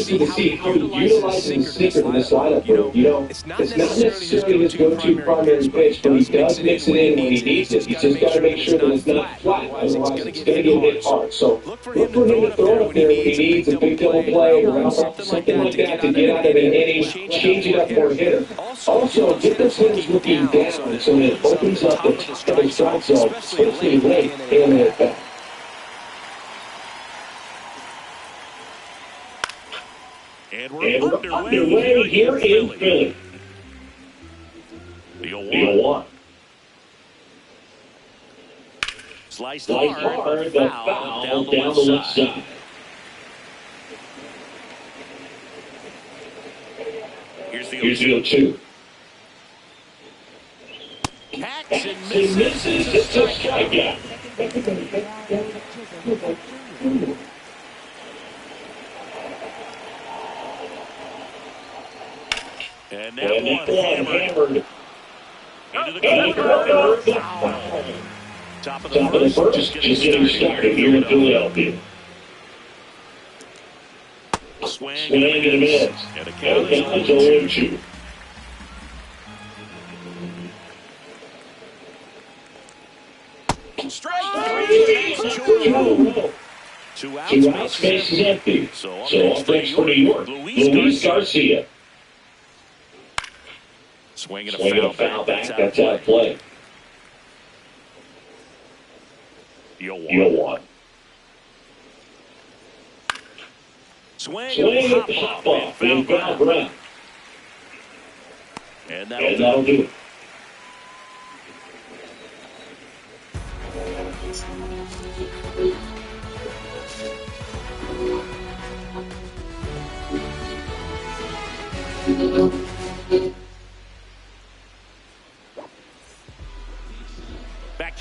to see how he utilizes his sinker in this lineup. It's not necessarily his go-to primary pitch, but he does mix it in when he needs it. He's just got to make sure that it's not flat, otherwise it's going to get hit hard. So look for him to throw it up there when he needs a big double play or something like that to get out of an inning, change it up for a hitter. Also, get those hitters looking down so that it opens up the top of the strike zone, especially late in the at bat. And we're underway here in Philly. The 0-1. Sliced hard, the foul down the left side. Here's the 0-2. Hacks and misses. It's a strikeout. And that one hammered into the corner. Top of the first, just getting started here in Philadelphia. Swing and a miss. And the count is 0-2. Strike three. Two outs, base is empty. So off next for New York, Luis Garcia. Swinging a foul back. That's out of play. The 0-1. Swing a pop-off in foul ground. And that'll do it.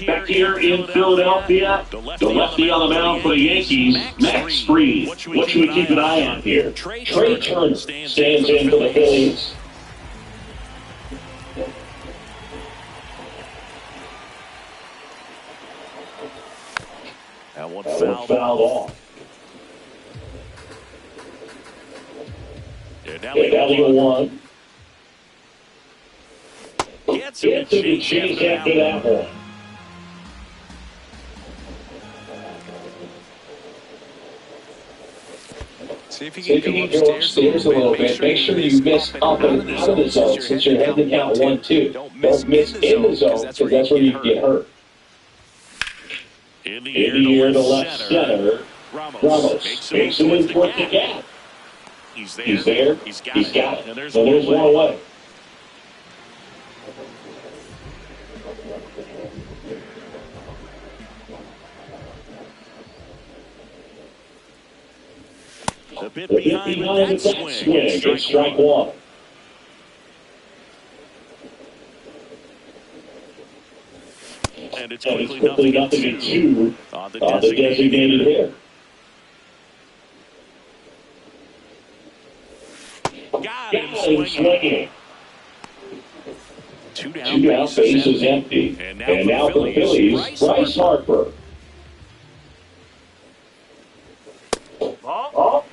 Back here in Philadelphia, the lefty on the mound for the Yankees, Max Fried. What should we keep an eye on here? Trey Turner stands in for the Phillies. That one fouled off. And now the 0-1. Gets him to chase after that one. See if you can go upstairs a little bit. Make sure you miss up and out of the zone since you're heading to count 1-2. Don't miss in the zone because that's where you get hurt. In the air to left center, Ramos makes a move towards the gap. He's there. He's got it. And there's one away. A bit behind that swing. It's strike one. And it's quickly nothing to two on the designated hitter. Got him swinging. Two down, bases empty. And now for the Phillies, Bryce Harper. Oh.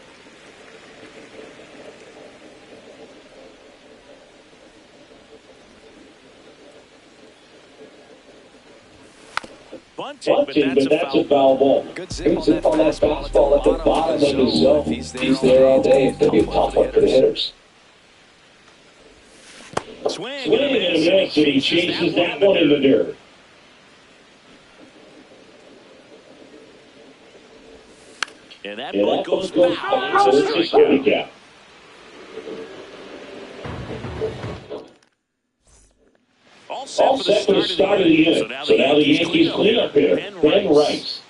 Bunting, but that's a foul ball. Good zip on that fastball at the bottom of the zone. He's there all day. It's going to be a tough one for the hitters. Swing and a miss, and he chases that one in the dirt. And that ball goes foul. It's a strikeout. All set for the start of the inning. So now the Yankees clean up here. Ben Rice.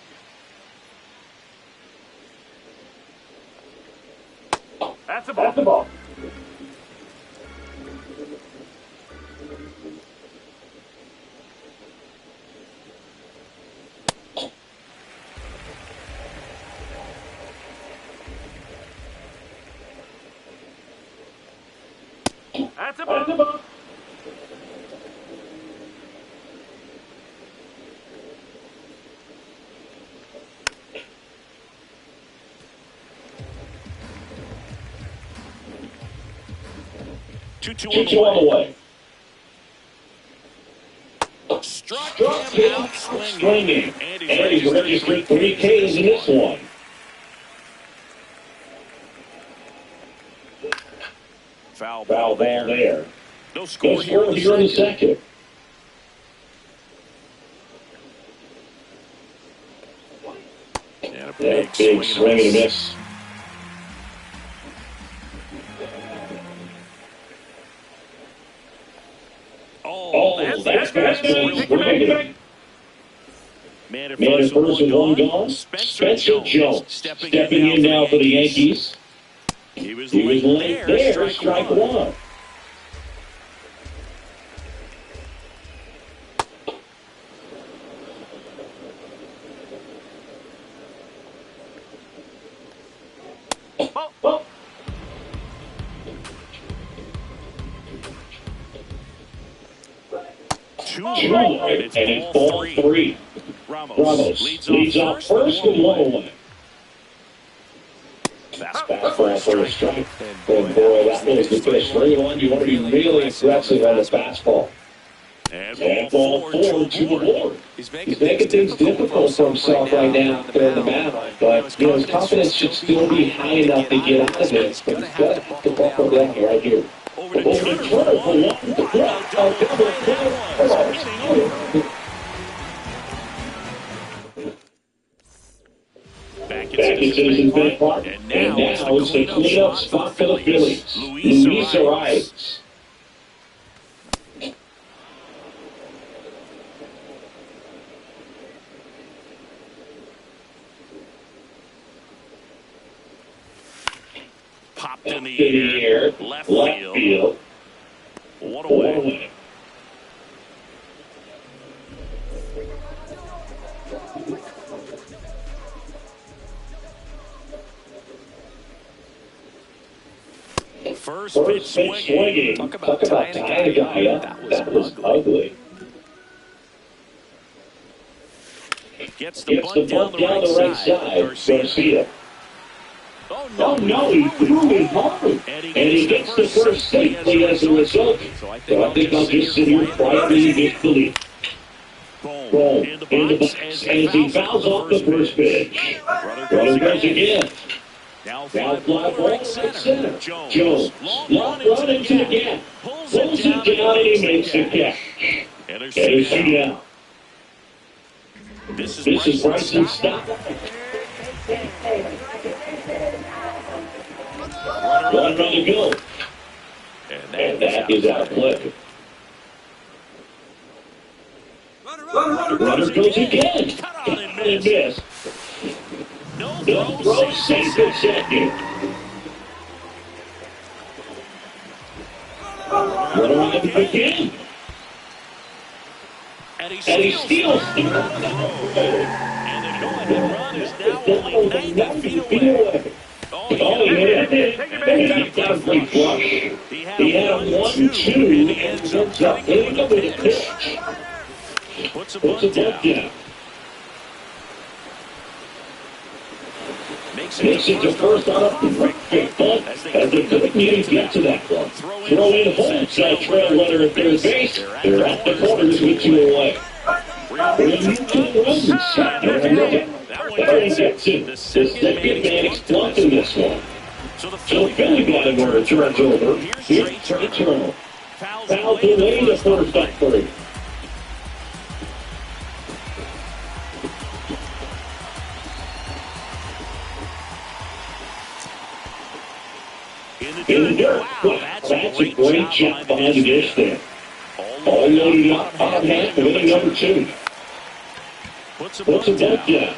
That's the ball. That's a ball. 2-2 on the way. Struck him out swinging. And he's registered 3 Ks in this one. Foul ball there. No score here in the second. And a big swing and a miss. That's brilliant. Man at first with one gone. Spencer Jones stepping in now for the Yankees. He was late there, strike one. And it's ball 3. Ramos leads off first and 1-away. Fastball for a strike. And boy, that was the pitch. 3-1. You want to be really aggressive on the fastball. And ball 4 to the board. He's making things difficult for himself right now there in the mound. But, his confidence should still be high enough to get out of this. But he's got to have the ball go down right here. Over to Turner for one. Back in Citizens Bank Park. And now it's the cleanup spot for the Phillies. Luis arrives. Popped in the air. Left field. One away. First pitch swinging. Talk about tying a guy up. That was ugly. Gets the bunt down the right side. Garcia. Oh no, he threw it hard. And he gets the first safely as a result. So I think I'll just sit here quietly and get the lead. Boom. In the box as he fouls off the first pitch. Runner goes again. Now fly ball right center. Jones. Long run into the gap. Pulls it down and he makes the catch. And there's two down. This is Bryson Stott. Runner on the go. And that is out of play. Runner goes again. Cut on and miss. No throw, safe at second. Runner on again. And he steals. And the go-ahead run is now only 90 feet away. Oh, yeah. He got a great flush. He had a 1-2 and ends up hitting him with a pitch. Puts a bunt down. Makes it to first on a perfect bunt as they couldn't even get to that one. Throw in holds that trail runner at third base. They're at the corners with 2 away. That gets it. The second man explodes in this one. So the Philly batting order turns over. Here's Trey Turner. Fouls away the first up 3. In the dirt. Wow, that's a great job behind the dish there. All loaded up on half, winning number 2. Puts a bunt down.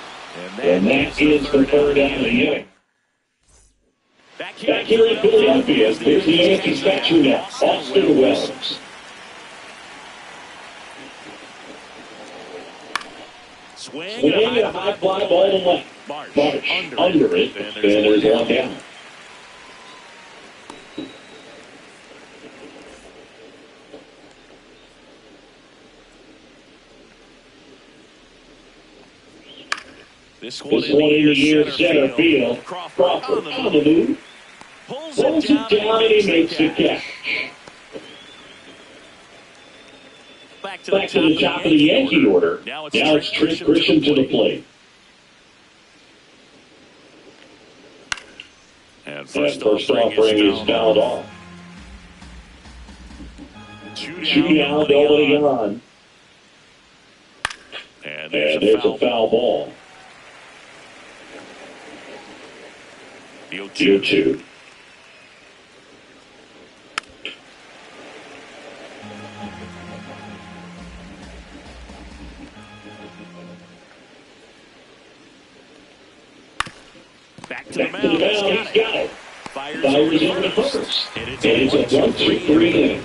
And that is the third out of the inning. Back here in Philadelphia, there's the Yankees catcher now, Austin Wells. Swing and a high fly ball to left. Marsh under it, and there's one down. This one in the near center field. Crawford on the move. Pulls it down and he makes the catch. to the top of the Yankee order. Now it's Trent Grisham to the plate. And first offering is fouled off. Shootout, nobody on. And there's a foul ball. 2-2. Back to the mound. He's got it. Fires over the first. And it's a 1-2-3 inning.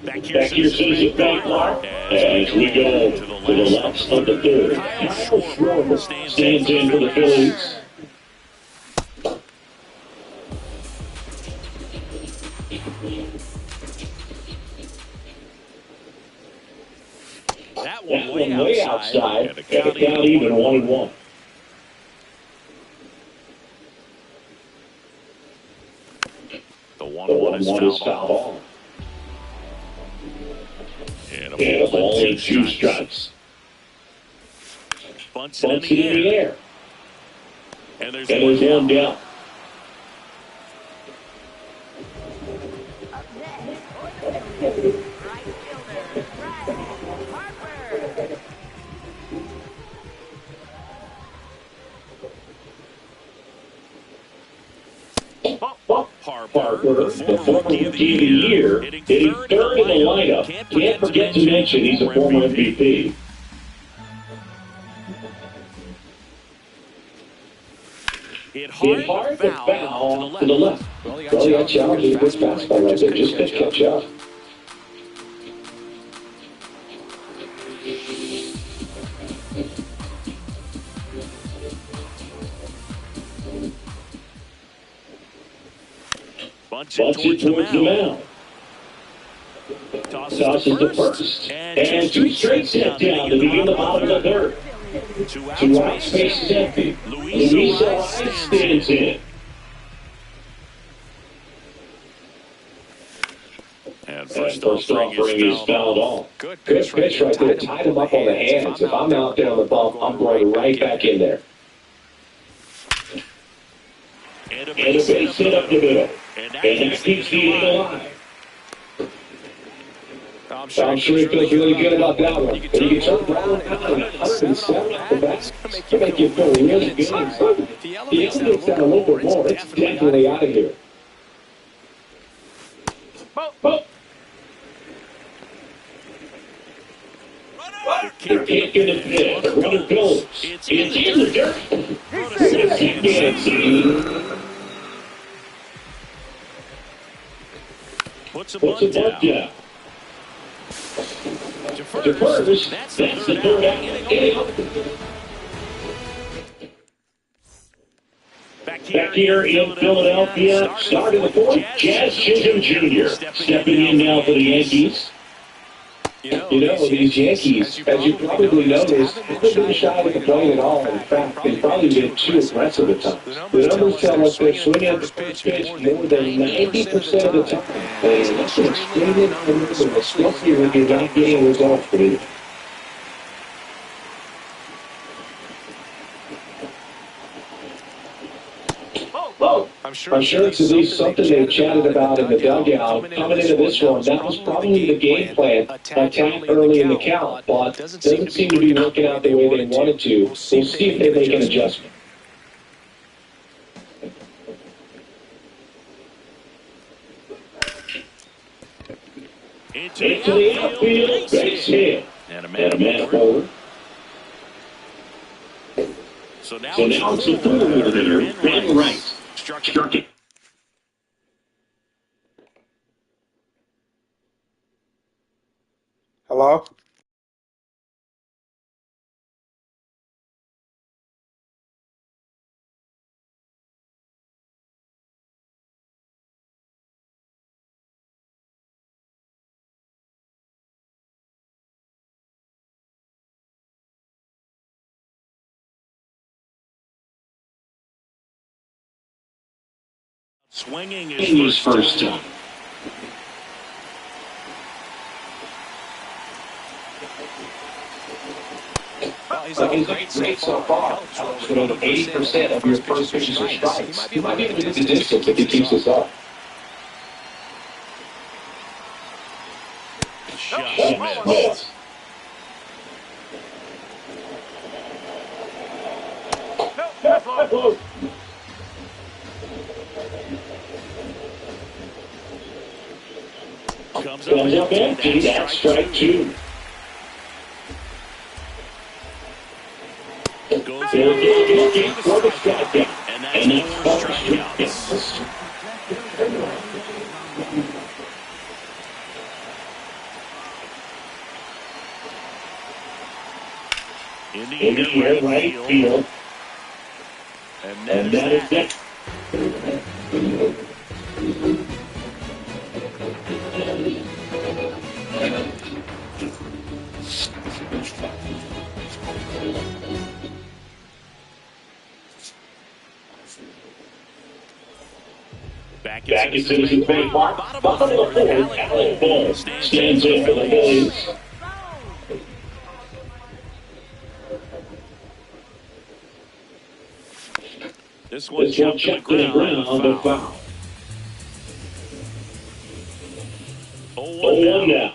Back here, Susan Clark. As we go to the left of the third. Kyle Schwarber stands in for the Phillies. That one way outside. And the count even 1-1. The 1-1 is foul ball. And a ball and 2 strikes. Bunts it in the air. And there's one down. Harper, the former Rookie of the Year, hitting third in the lineup. Can't forget to mention he's a former MVP. Hit hard, but foul to the left. Well, he got challenged with this fastball right there. Just couldn't catch up. Bunts it towards the mound. Tosses to first. And 2 straight set down to begin the bottom of the third. 2 outs, space is empty. Luis Arias stands in. And First offering is fouled off. Good pitch right there. Tied him up on the hands. If I'm out there on the bump, I'm going right back in there. And a base hit up the middle. And that keeps the inning alive. I'm sure he feels really good about that one. And you can turn around and 107 off the bat to make you feel really good inside. If he elevates that a little bit more, it's definitely out of here. Oh. Can't get a pitch. The runner goes. It's in the dirt. Puts a bunt down. To first. That's the third out. Back here in Philadelphia, starting the fourth, Jazz Chisholm Jr. stepping in now for the Yankees. You know, these Yankees, as you probably noticed, haven't been shy of the plate at all. In fact, they've probably been too aggressive at times. The numbers tell us they're swinging at the first pitch more than 90% of the time. And that's an extremely number, especially when you're not getting results for you. I'm sure it's at least something they chatted about in the dugout. Coming into this one, that was probably the game plan. Attack early in the count, but doesn't seem to be working out the way they wanted to. We'll see if they make an adjustment. Into the outfield, base hit. And a man forward. So now it's the third hitter, Ben Wright. Struck it. Hello? Swinging his first time. he's looking great so far. Helps with over 80% of your first pitches are strikes. He might be able to get the distance if he keeps this up. Just missed. Comes up empty. That's strike two. Goes looking for the strikeout. and that's four strikeouts. In the air, right field. And that is that. Back at Citizens Bank Park, bottom of the fourth, Alec Ball stands in for the Phillies. This one jumped to the ground, the foul. 0-1 now.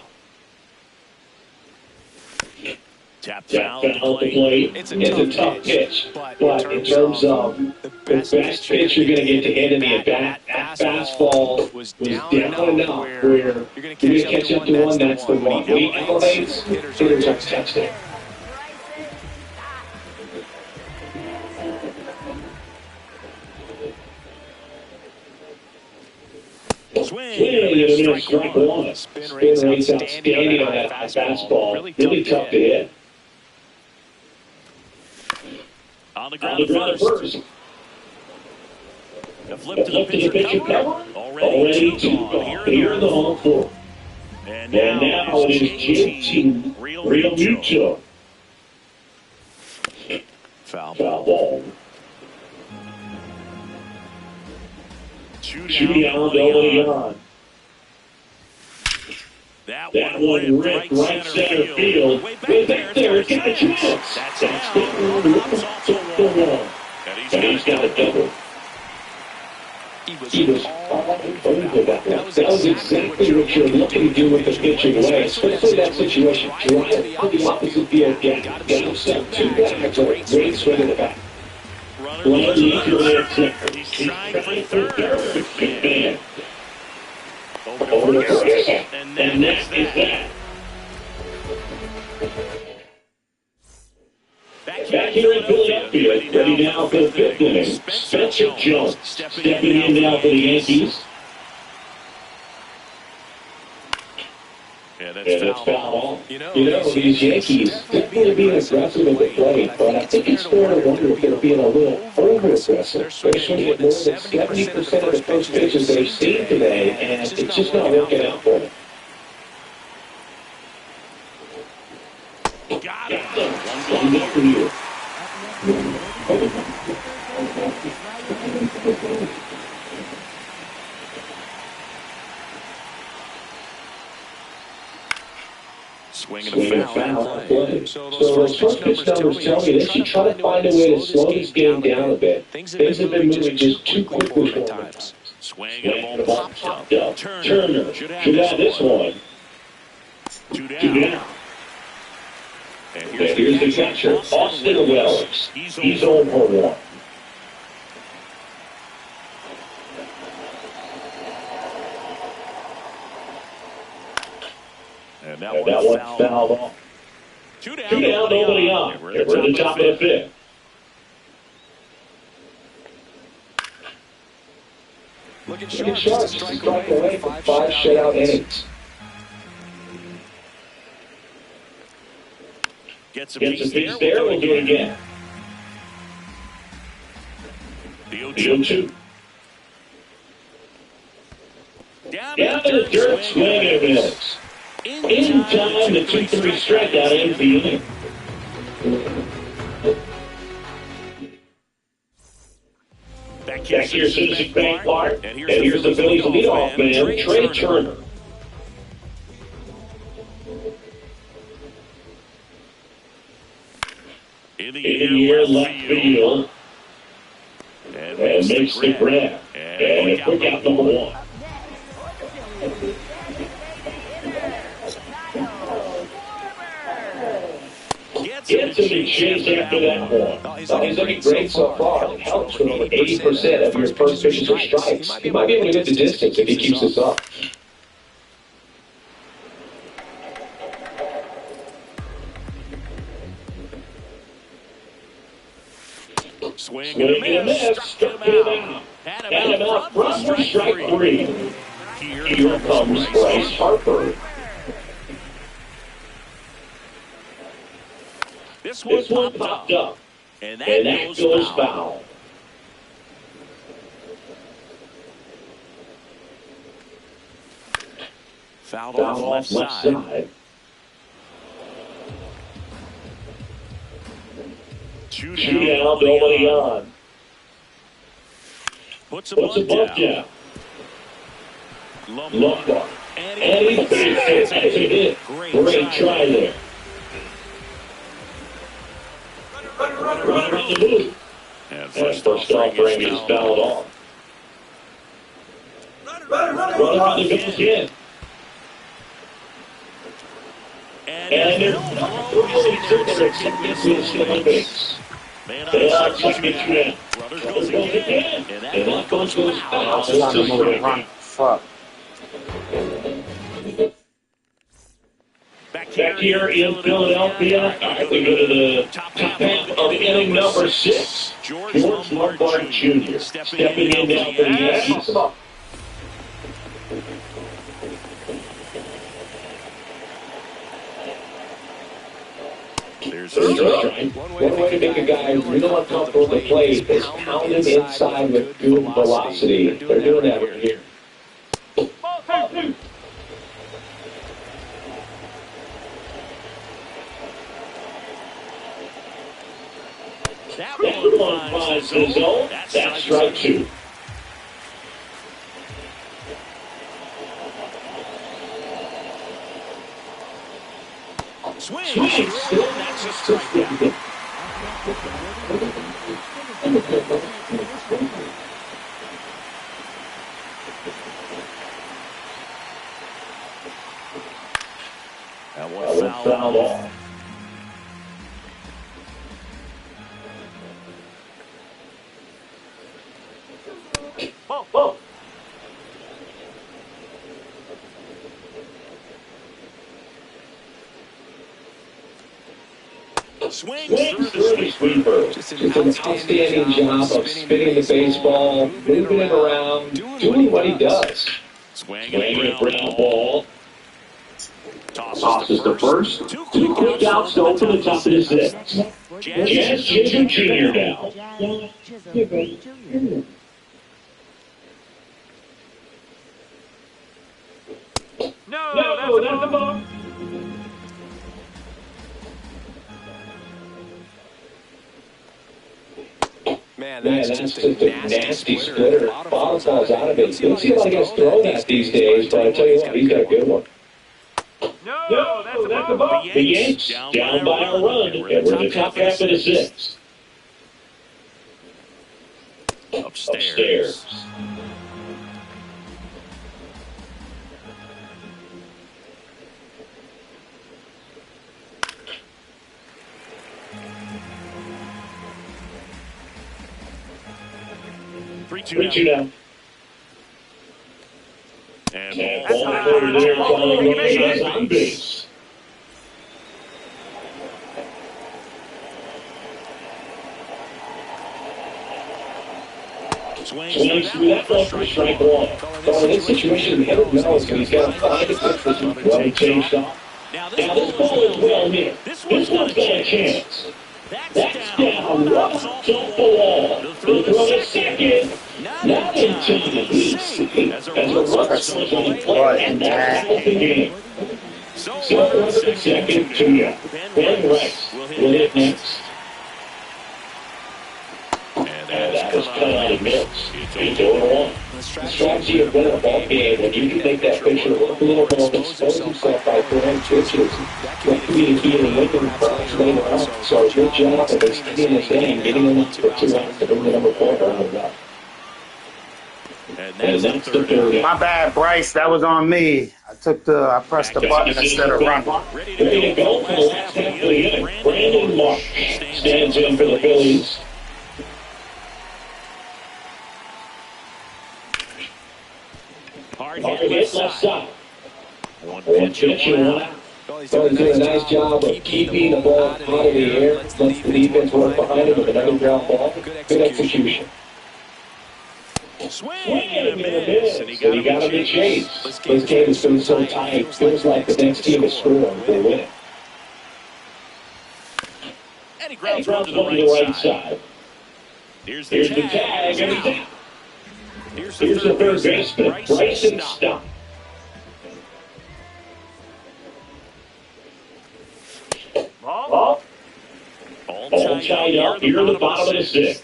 Tap foul at the plate. It's a tough pitch, but in terms of the best pitch you're going to get to hit in the at-bat, that fastball was down enough where you're going to catch up to one, that's the one. When he elevates, hitters are touching it. Swing and a strike one. Spin rate's outstanding on that fastball. Really tough to hit. On the ground first. The flip to the pitcher cover. Already two gone here in the home fourth. And now it is JT Real Muto. Foul ball. Shooting out early on. That one ripped right center field. Way back there, it's got a chance. That's down. Pops off the wall. And he's got a double. He was all over that one. That was exactly what you're looking to do with the pitching way, especially that situation. Drive on the opposite field gap. Get him step two back or great swing in the back. Runner needs your left center. He's trying for third. Man. Over to first. And that is that. Back here in Philadelphia, ready now for the fifth inning. Spencer Jones stepping in now for the Yankees. Yeah, that's foul. You know, these Yankees definitely being aggressive at the plate, but I think it's fair to wonder if they're being a little over-aggressive. They're swinging at more than 70% of the first pitches they've seen today, and it's just not working out for them. Got it. One for you. Swinging a foul play. So those first pitch numbers tell me they should try to find a way to slow this game down a bit. Things have been moving just too quickly for times. Swing and the ball popped up. Turner should have this one. Two down. And here's the catcher, Austin Wells. He's 0 for 1. And that one's fouled off. Two down, nobody on. We're at the top of the fifth. Looking sharp, strike away from 5 shutout innings. Gets a piece there, we'll do it again. The 0-2. Down to the dirt, swing and a miss. In time, the 2-3 strikeout ends the inning. Back here, Citizens Bank Park, and here's the Phillies leadoff man, Trey Turner. In the air, left field. And makes the grab. And quick out number one. Gets him in chase after that one. He's looking great so far. It helps when over 80% of your first pitches are strikes. He might be able to get the distance if he keeps this up. Swing and a miss. Struck him out. Had him out front for strike three. Here comes Bryce Harper. This one popped up. And that goes foul. Fouled off left side. Shootout, nobody on. Puts a bunt down. Lumbar. And he fakes it. Great try there. Runner on the move. And first offering is fouled off. Runner on the goes in. And there's no throw base. They are checking it in. Runner goes again. And that goes foul. Fuck. Back here in Philadelphia, we go to the top half of inning number 6. George Lombard Jr. stepping in now for the Yankees. There's a strike. One way to make a guy real uncomfortable to play is pound him inside with good velocity. They're doing that right here. That one finds the zone. That's strike 2. Swing. That's a strikeout. That one fouled off. Whoa. Swings through the sweeper. Just an outstanding job of spinning the baseball, moving it around, doing what he does. Swinging a ground ball. Tosses the first. 2 quick outs to open the top of the 6th. Jazz Chisholm Jr. now. No, that's the ball. Man, that's just a nasty splitter. Ball falls out of it. You don't see a lot of guys throw that these days, but I tell you what, he's got a good one. No, that's the ball. The Yanks down by a run, and we're in the top half of the 6th. Upstairs. 3-2 now. And ball over there, following the on base. Swings through that one for strike 1. So in this situation, the hitter knows he's got to find a pitch that's well changed off. Now this ball is well hit. This one's got a chance. That's down. Runs off the wall. The throw to second. Not in time. As a runner comes on play, and that's off the game. So runs to second to Ben Rice will hit next. And that's is cut out of Mills. It's 0-1. The strategy of winning a ball game when you can make that pitcher work a little more, expose himself by throwing pitches. That could be the key to winning perhaps later on. So good job of extending this inning, getting him for 2 outs to bring the number 4 rounded up. And that's the third. My bad, Bryce. That was on me. I pressed the button instead of running. Ready to go for the last half of the inning. Brandon Marsh stands in for the Phillies. Hard hit left side. One pitch and 1 out. He's doing a nice job of keeping the ball out of the air. Lets the defense work behind it with another ground ball. Good execution. Swing and a miss. And he got him in chase. This game has been so tight. Feels like the next team is scoring if they win it. And he grounds one to the right side. Here's the tag. And he's out. Here's the third baseman, Bryson Stott. All tied up here in the bottom of the 6th.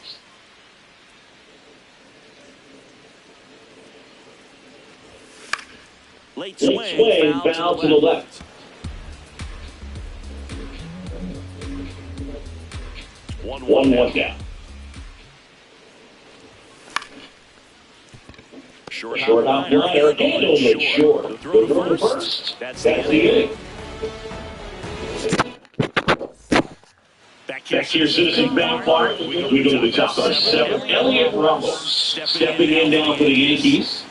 Late swing, foul to the left. 1-1 down. Short hop liner, and only short. The throw to first. That's the inning. Back here, Citizens Bank Park. We go to the top of the 7th. Elliott Ramos stepping in down for the Yankees.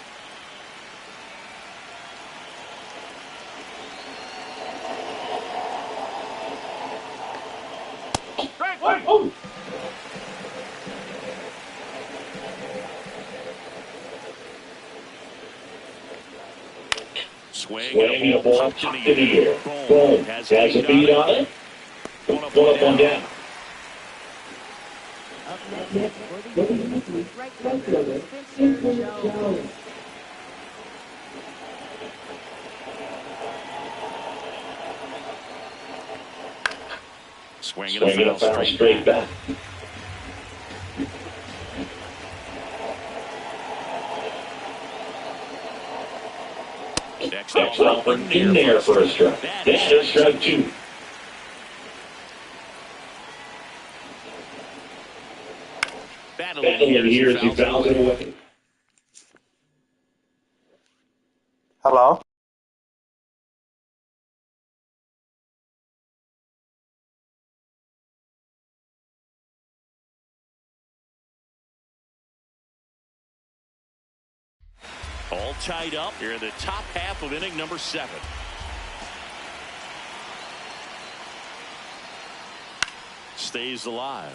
Oh. Swing and a ball popped in the air. Boom. Has a beat on it. One up, one down. Swinging a foul straight back. Next offer in there for a strike. That is strike 2. Battling here as he fouls it away. Hello? All tied up here in the top half of inning number 7. Stays alive.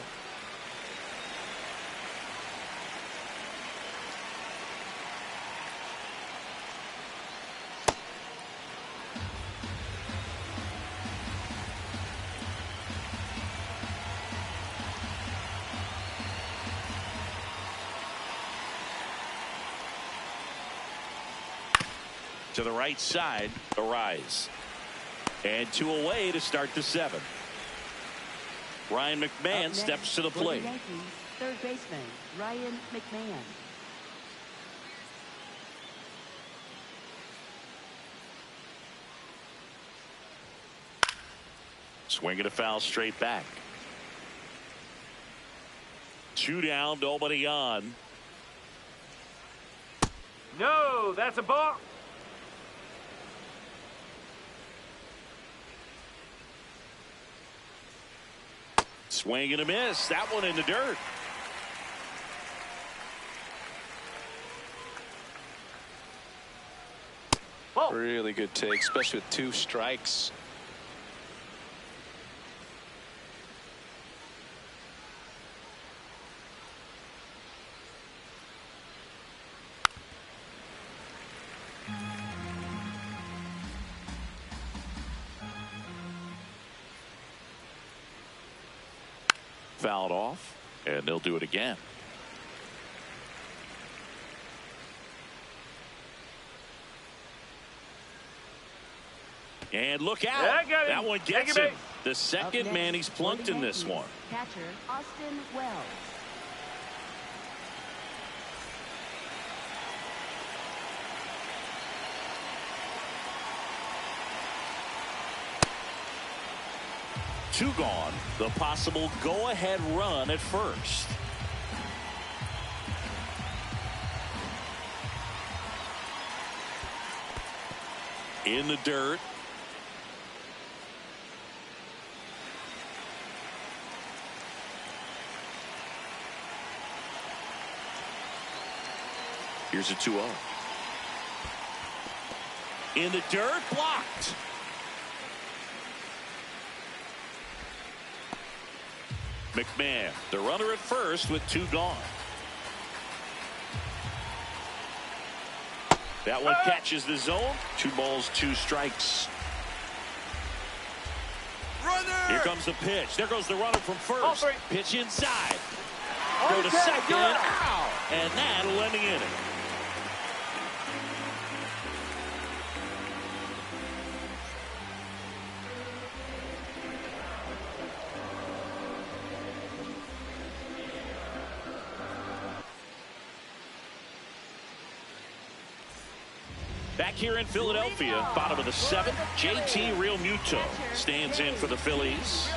To the right side, Arise. And 2 away to start the 7th. Ryan McMahon steps to the plate. Third baseman, Ryan McMahon. Swinging a foul straight back. 2 down, nobody on. No, that's a ball. Swing and a miss. That one in the dirt. Really good take, especially with 2 strikes. Fouled off, and they'll do it again. And look out. Yeah, that one gets him. The second man he's plunked in this one. Catcher Austin Wells. 2 gone. The possible go-ahead run at first. In the dirt. Here's a 2-0. In the dirt, blocked. McMahon, the runner at first with 2 gone. That one catches the zone. 2 balls, 2 strikes. Runner! Here comes the pitch. There goes the runner from first. Pitch inside. Go to Okay, second. good. Ow! And that'll end the inning. Back here in Philadelphia, bottom of the 7th, JT Realmuto stands in for the Phillies.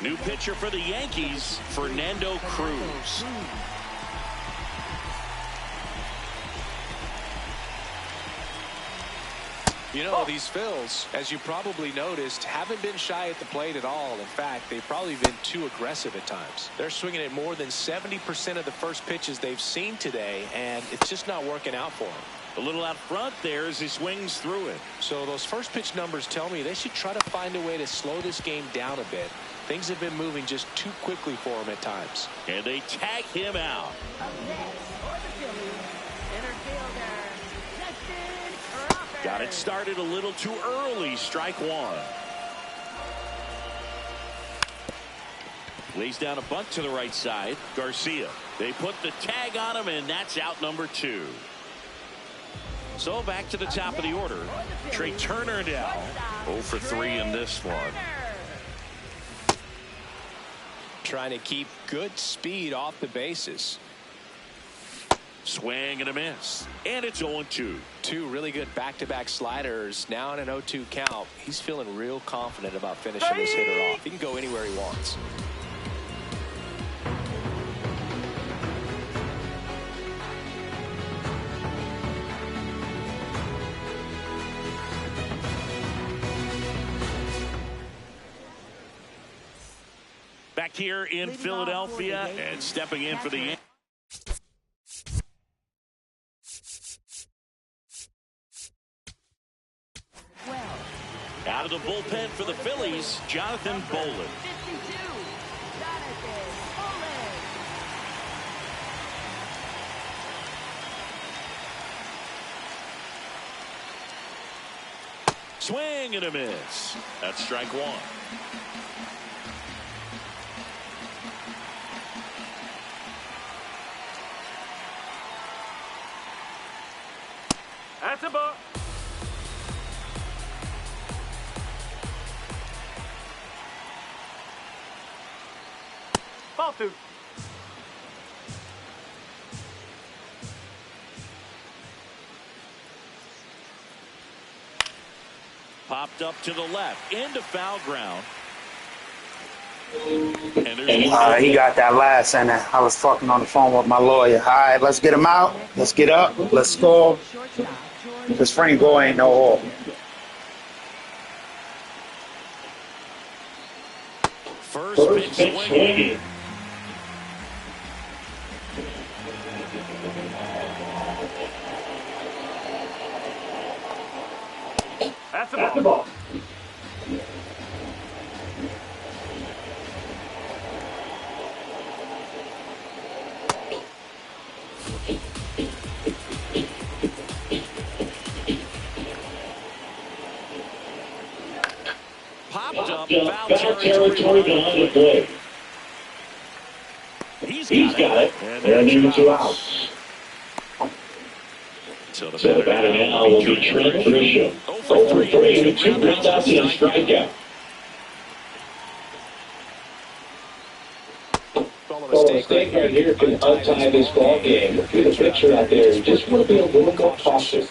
New pitcher for the Yankees, Fernando Cruz. You know, these Phils, as you probably noticed, haven't been shy at the plate at all. In fact, they've probably been too aggressive at times. They're swinging at more than 70% of the first pitches they've seen today, and it's just not working out for them. A little out front there as he swings through it. So those first pitch numbers tell me they should try to find a way to slow this game down a bit. Things have been moving just too quickly for him at times. And they tag him out. Up next for the Phillies, center fielder, Justin Crawford. Got it started a little too early. Strike 1. Lays down a bunt to the right side. Garcia. They put the tag on him, and that's out number 2. So back to the top of the order. Trey Turner now 0 for 3 in this one. Trying to keep good speed off the bases. Swing and a miss. And it's 0-2. 2 really good back-to-back sliders. Now in an 0-2 count. He's feeling real confident about finishing this hitter off. He can go anywhere he wants. Back here in Philadelphia and stepping in for the Yankees. Out of the bullpen for the Phillies, Jonathan Bolin. 52, Jonathan Bolin. Swing and a miss. That's strike 1. That's a ball. Ball 2. Popped up to the left into foul ground. And He got that last inning. I was fucking on the phone with my lawyer. All right, let's get him out. Let's get up. Let's score. Because Frank Gore ain't no hole. First pitch swinging. That's a ball. Popped up, Foul territory behind the plate. He's got it. And there are 2 outs. So the batter now will be Trent Grisham. 0 for 3 with 2 groundouts and a strikeout. mistake right here can untie this ball game. Look at the picture out there. You just want to be a little more cautious.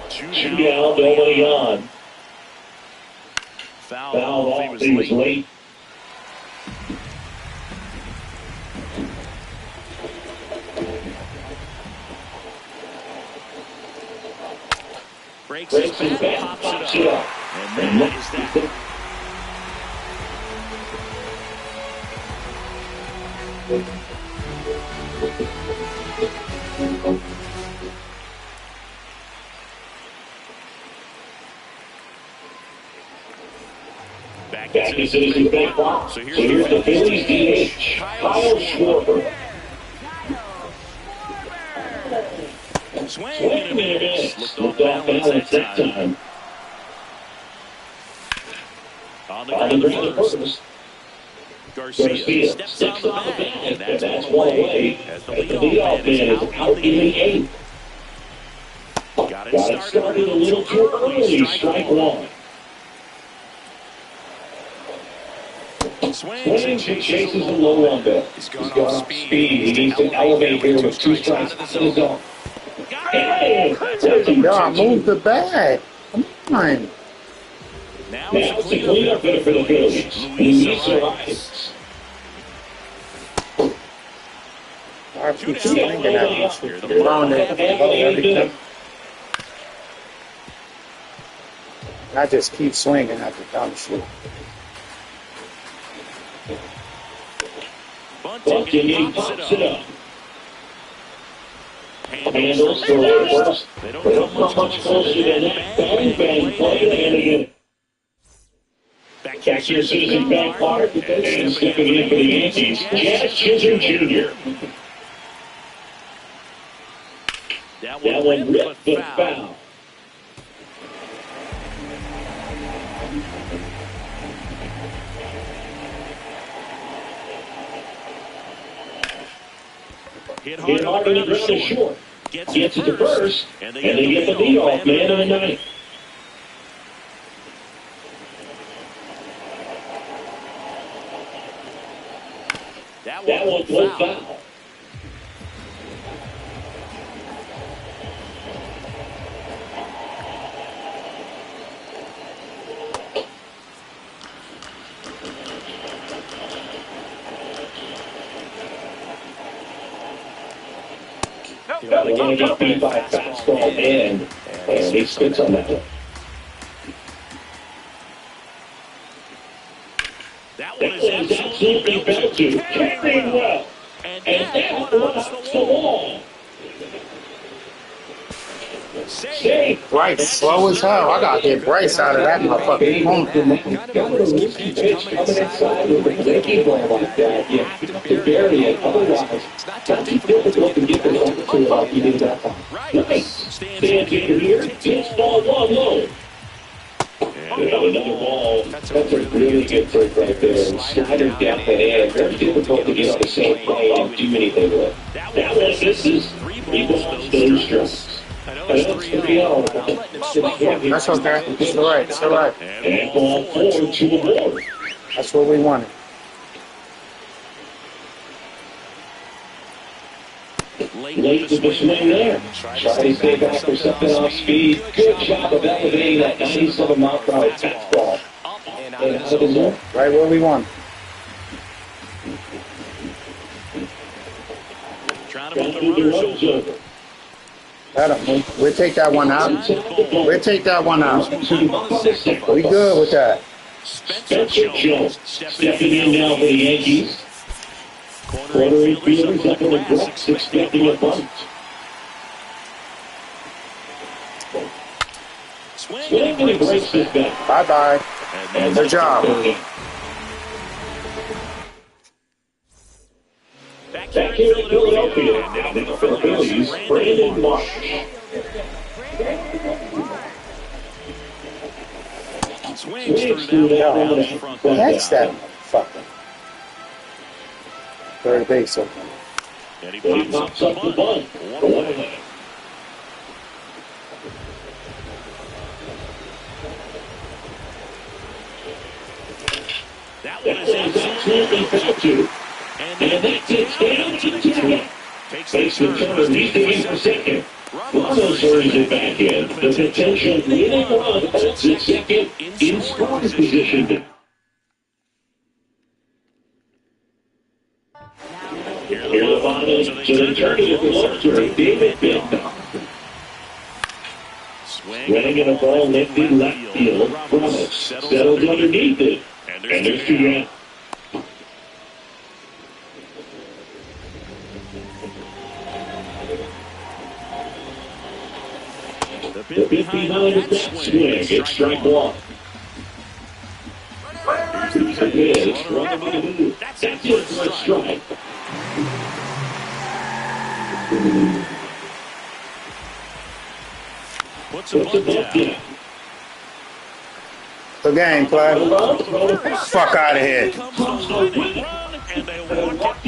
Shootout, nobody on. Foul off, he was late. Breaks his bat, pops it up. And that is that. Back to Citizens Bank Park. So here's the Phillies DH, Kyle Schwarber. Swing and a miss. Looked off balance that time. On the ground to first. Garcia steps on the bag, and that's one away. As the leadoff man is out in the eighth. Got it started a little too early. Strike one. Swings and chases a low on bit. He's gone off speed. He needs to elevate here with 2 strikes out of the zone. Y'all move the bag. Come on. Now it's a cleanup hitter for the Phillies. Luis Arias. I keep swinging at you. Around it. Everything. I just keep swinging at the dumb shit. Bunting, he pops it up. Handles for first. They don't come much closer than that. Bang play, and again. Back here, Citizens Bank Park, and stepping in for the Yankees, Jazz Chisholm Jr. That one ripped the foul. Hit hard on the ground short. Gets it to first, and they get the leadoff man in the ninth. That one was foul. They're going to get beat by a fastball and he spits on that one. That one is absolutely built to carrying well. And that one off the wall. Save. Right, slow as hell. I gotta get Bryce out of that motherfucking corner. Got a risky pitch coming inside with a breaking ball like that. You have to bury it. Otherwise, it's not too difficult to get it over to like you did that time. Nice. Stands in here. Hits ball one low. And another ball. That's a really good trick right there. And Snyder got the hand. Very difficult to get on the same play and do anything with. That one misses. 3 balls, those strikes. That's 3-0. That's okay. It's all right. It's all right. And ball 4 to a board. That's what we wanted. Late to the swing there. Try to stay back for something off speed. Good job of elevating that 97 mile per hour fastball. And out of the zone. Right where we want. Trying to move the runners over. Let him move. We'll take that one out. We'll take that one out. We good with that. Spencer Jones stepping in now for the Yankees. Corner infielders up in the box expecting a bunt. Swing and he breaks it back. Bye-bye. And Good job. Back here in Philadelphia, and now for the Phillies, Brandon Marsh. Swings through that one out front. Catch that motherfucker. Third base open. And he pops up the bunt. 1 away. That is absolutely foul to. And that gets down to the tag. Takes the turn, he's in for second. Ramos hurries it back in. The potential winning run holds it second in scoring position. Here are the bottom, so they turn it closer. David Bell. Swinging a ball lifted left field. Ramos settles underneath it. And there's two out. The pitch behind the swing. It's strike one. It's from the move. That's it for a strike. Puts a bunt down. The game, Clyde. Fuck out of here. And they walk it